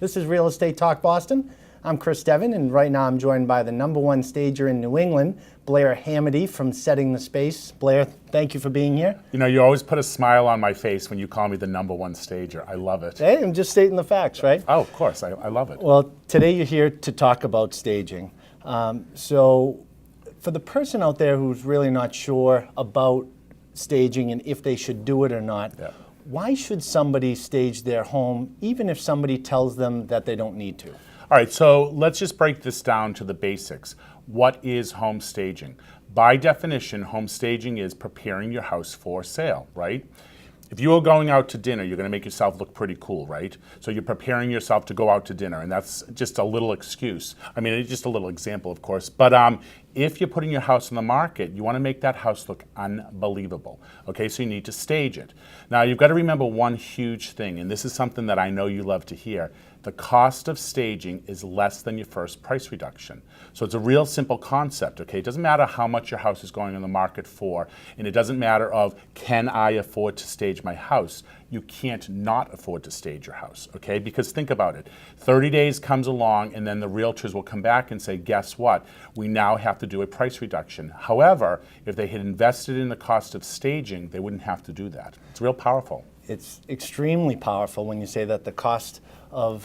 This is Real Estate Talk Boston. I'm Chris Devin, and right now I'm joined by the #1 stager in New England, Blair Hamady from Setting the Space. Blair, thank you for being here. You know, you always put a smile on my face when you call me the #1 stager. I love it. Hey, I'm just stating the facts, right? Oh, of course. I love it. Well, today you're here to talk about staging. So for the person out there who's really not sure about staging and if they should do it or not, why should somebody stage their home even if somebody tells them that they don't need to? All right, so let's just break this down to the basics. What is home staging? By definition, home staging is preparing your house for sale, right? If you are going out to dinner, you're going to make yourself look pretty cool, right? So you're preparing yourself to go out to dinner, and that's just a little excuse. I mean, it's just a little example, of course. But if you're putting your house on the market, you want to make that house look unbelievable, okay? So you need to stage it. Now, you've got to remember one huge thing, and this is something that I know you love to hear. The cost of staging is less than your first price reduction. So it's a real simple concept, okay? It doesn't matter how much your house is going on the market for, and it doesn't matter of, can I afford to stage my house? You can't not afford to stage your house, okay? Because think about it. 30 days comes along, and then the realtors will come back and say, guess what? We now have to do a price reduction. However, if they had invested in the cost of staging, they wouldn't have to do that. It's real powerful. It's extremely powerful when you say that the cost of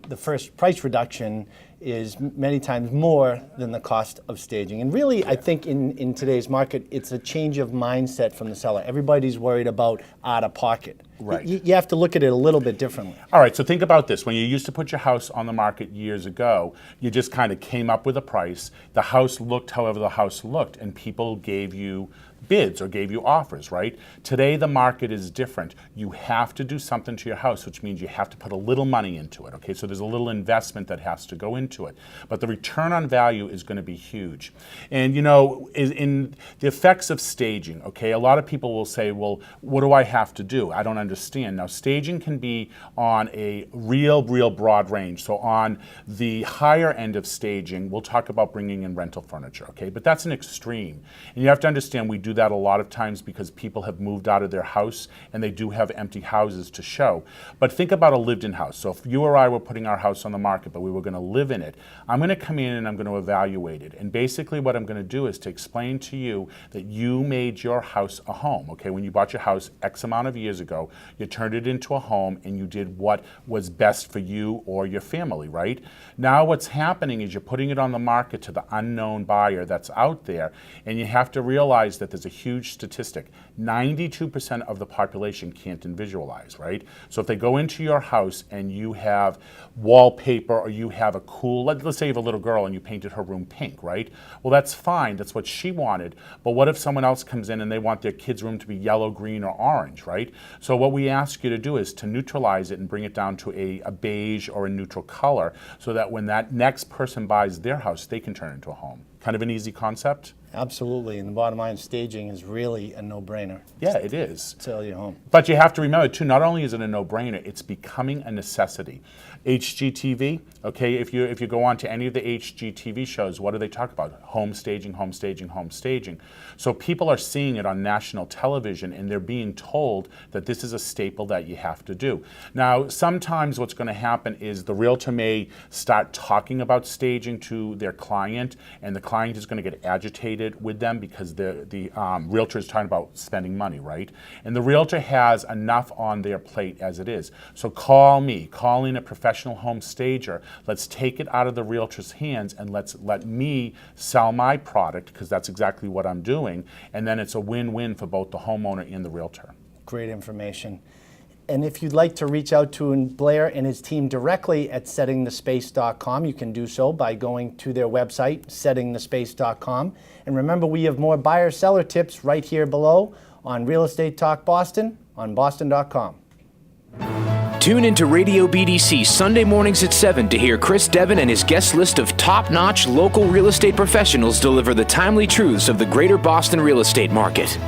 the first price reduction is many times more than the cost of staging. And really, I think in today's market, it's a change of mindset from the seller. Everybody's worried about out of pocket. Right. You have to look at it a little bit differently. All right, so think about this. When you used to put your house on the market years ago, you just kind of came up with a price. The house looked however the house looked, and people gave you bids or gave you offers, right? Today, the market is different. You have to do something to your house, which means you have to put a little money into it, okay? So there's a little investment that has to go into it. But the return on value is going to be huge. And, you know, in the effects of staging, okay, a lot of people will say, well, what do I have to do? I don't understand. Now, staging can be on a real broad range. So on the higher end of staging, we'll talk about bringing in rental furniture, okay? But that's an extreme. And you have to understand we do that a lot of times because people have moved out of their house and they do have empty houses to show. But think about a lived-in house. So if you or I were putting our house on the market, but we were going to live in it, I'm going to come in and I'm going to evaluate it. And basically what I'm going to do is to explain to you that you made your house a home, okay? When you bought your house X amount of years ago, you turned it into a home and you did what was best for you or your family, right? Now what's happening is you're putting it on the market to the unknown buyer that's out there, and you have to realize that there's a huge statistic. 92% of the population can't visualize, right? So if they go into your house and you have wallpaper or you have a cool, let's say you have a little girl and you painted her room pink, right? Well, that's fine. That's what she wanted. But what if someone else comes in and they want their kid's room to be yellow, green, or orange, right? So what we ask you to do is to neutralize it and bring it down to a beige or a neutral color so that when that next person buys their house, they can turn it into a home. Kind of an easy concept? Absolutely, and the bottom line, staging is really a no-brainer. Yeah, it is. Sell your home. But you have to remember, too, not only is it a no-brainer, it's becoming a necessity. HGTV, okay, if you go on to any of the HGTV shows, what do they talk about? Home staging, home staging, home staging. So people are seeing it on national television, and they're being told that this is a staple that you have to do. Now, sometimes what's going to happen is the realtor may start talking about staging to their client, and the client is going to get agitated with them because the realtor is talking about spending money, right? And the realtor has enough on their plate as it is. So call in a professional home stager. Let's take it out of the realtor's hands and let me sell my product, because that's exactly what I'm doing. And then it's a win-win for both the homeowner and the realtor. Great information. And if you'd like to reach out to Blair and his team directly at settingthespace.com, you can do so by going to their website, settingthespace.com. And remember, we have more buyer-seller tips right here below on Real Estate Talk Boston on boston.com. Tune into Radio BDC Sunday mornings at 7 to hear Chris Devin and his guest list of top-notch local real estate professionals deliver the timely truths of the greater Boston real estate market.